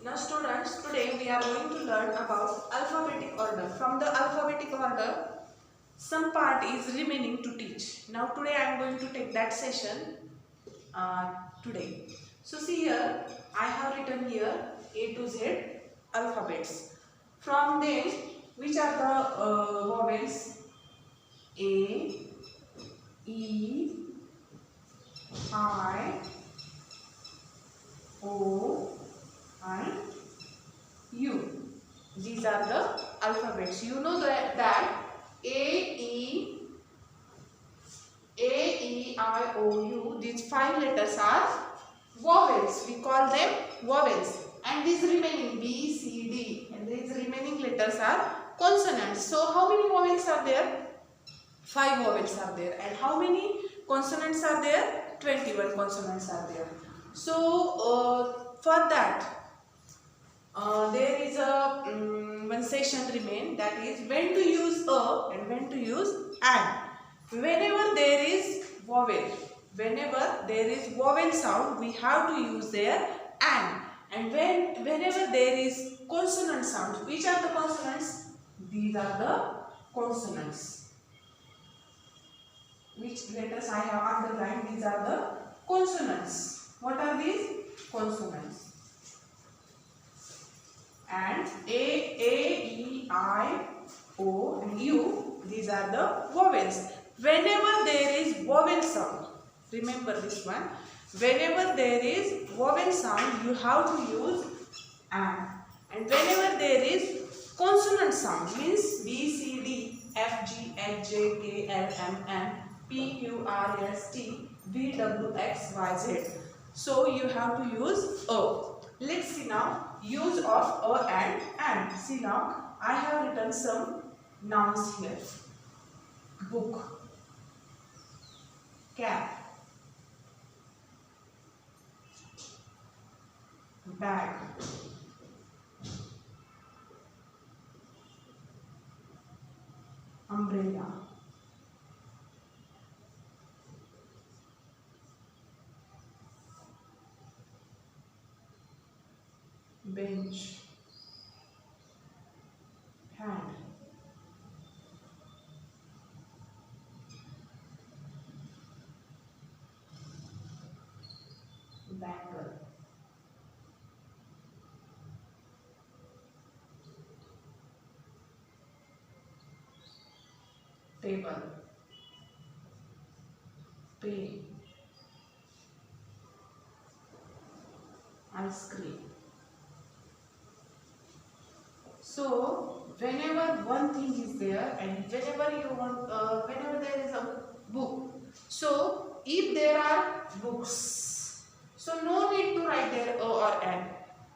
Now students, today we are going to learn about alphabetic order. From the alphabetic order, some part is remaining to teach. Now today I am going to take that session today. So see here, I have written here A to Z alphabets. From them, which are the vowels? A, E, I, O, and U. These are the alphabets. You know that I, O, U, these 5 letters are vowels. We call them vowels. And these remaining B, C, D, and these remaining letters are consonants. So how many vowels are there? 5 vowels are there. And how many consonants are there? 21 consonants are there. So for that, there is a one session remain, that is when to use a and when to use and. Whenever there is vowel sound, we have to use there and whenever there is consonant sound, which are the consonants? These are the consonants. Which letters I have underlined? These are the consonants. What are these? Consonants. And A, E, I, O and U, these are the vowels. Whenever there is vowel sound, remember this one, whenever there is vowel sound, you have to use and. And whenever there is consonant sound, means B, C, D, F, G, H, J, K, L, M, N, P, Q, R, S, T, V, W, X, Y, Z. So you have to use A. Let's see now use of a and. See now I have written some nouns here. Book, cap, bag, umbrella, bench, hand, bangle, table, pen, ice cream. So whenever one thing is there and whenever you want, whenever there is a book, so if there are books, so no need to write there a or an,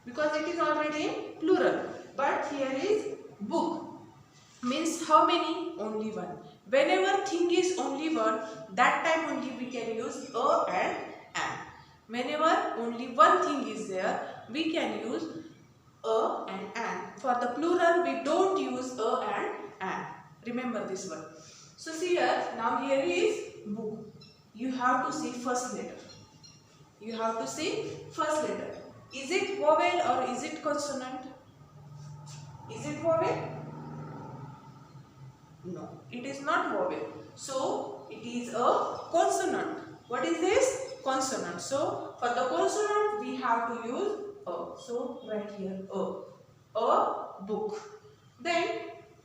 because it is already in plural. But here is book, means how many? Only one. Whenever thing is only one, that time only we can use a and an. Whenever only one thing is there, we can use a and an. For the plural, we don't use a and an. Remember this one. So see here, now here is book. You have to see first letter. You have to see first letter. Is it vowel or is it consonant? Is it vowel? No, it is not vowel. So it is a consonant. What is this? Consonant. So for the consonant, we have to use a. So right here a book. Then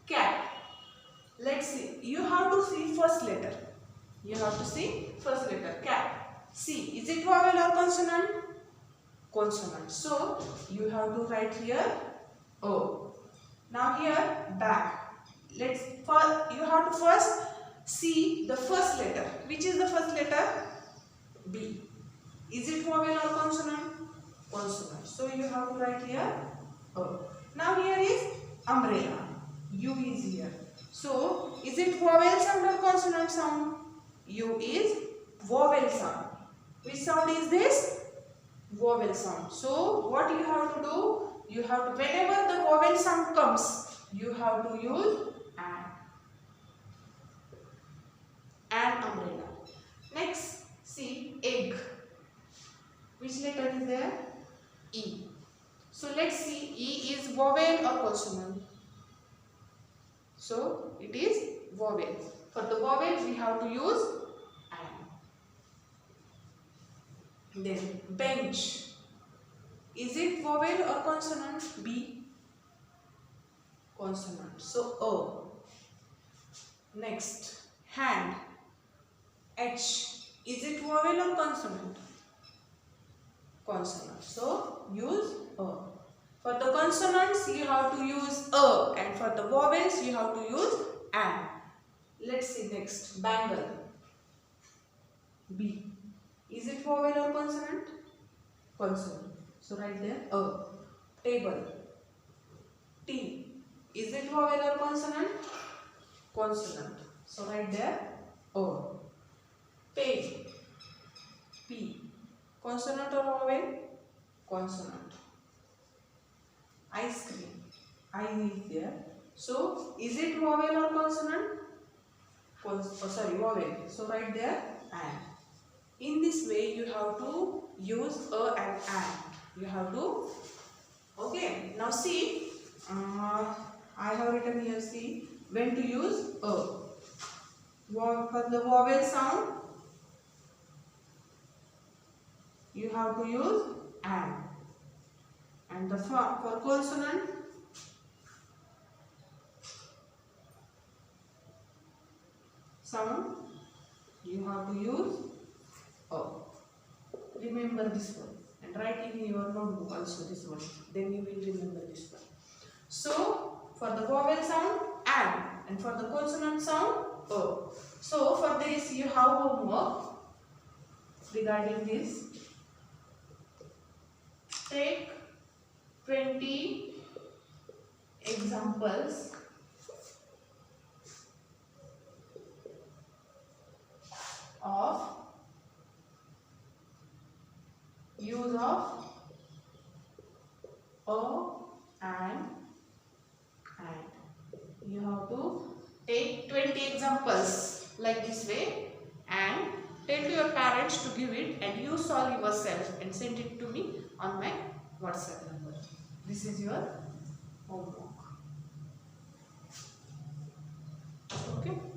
cat. Let's see. You have to see first letter. You have to see first letter. Cat. C. Is it vowel or consonant? Consonant. So you have to write here O. Now here bag. You have to first see the first letter. Which is the first letter? B. Is it vowel or consonant? Consonant. So you have to write here O. Now here is umbrella. U is here. So is it vowel sound or consonant sound? U is vowel sound. Which sound is this? Vowel sound. So what you have to do? You have to, whenever the vowel sound comes, you have to use and umbrella. Next, see egg. Which letter is there? E. So let's see, E is vowel or consonant. So it is vowel. For the vowel we have to use and. Then bench. Is it vowel or consonant? B. Consonant. So A. Next, hand. H. Is it vowel or consonant? Consonant. So use A. For the consonants you have to use A, and for the vowels you have to use and. Let's see next, bangle. B. Is it vowel or consonant? Consonant. So write there A. Table. T. Is it vowel or consonant? Consonant. So write there O. Pay. P. Consonant or vowel? Consonant. Ice cream. I is there. So is it vowel or consonant? Vowel. So write there and. In this way you have to use a and an. You have to. Okay. Now see. I have written here, see, when to use A. For the vowel sound, you have to use and. And for consonant, sound, you have to use A. Remember this one and write in your notebook also this one. Then you will remember this one. So, for the vowel sound, and for the consonant sound, A. So, for this you have homework regarding this. Take 20 examples of use of A and. You have to take 20 examples like this way and tell to your parents to give it, and you solve yourself and send it to me on my WhatsApp number. This is your homework. Okay.